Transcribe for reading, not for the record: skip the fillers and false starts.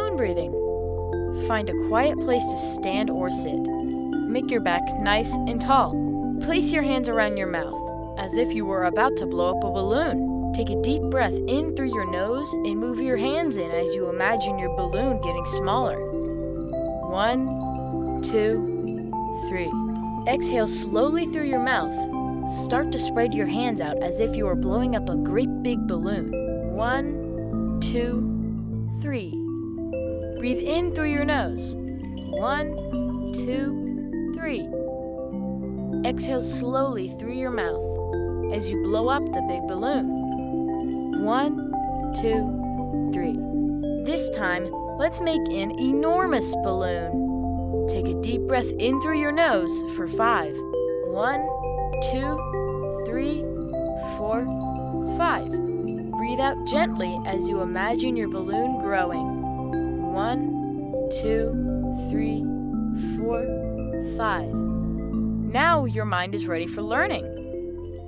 balloon breathing. Find a quiet place to stand or sit. Make your back nice and tall. Place your hands around your mouth, as if you were about to blow up a balloon. Take a deep breath in through your nose and move your hands in as you imagine your balloon getting smaller. 1, 2, 3. Exhale slowly through your mouth. Start to spread your hands out as if you are blowing up a great big balloon. 1, 2, 3. Breathe in through your nose. 1, 2, 3. Exhale slowly through your mouth as you blow up the big balloon. 1, 2, 3. This time, let's make an enormous balloon. Take a deep breath in through your nose for 5. 1, 2, 3, 4, 5. Breathe out gently as you imagine your balloon growing. 1, 2, 3, 4, 5. Now your mind is ready for learning.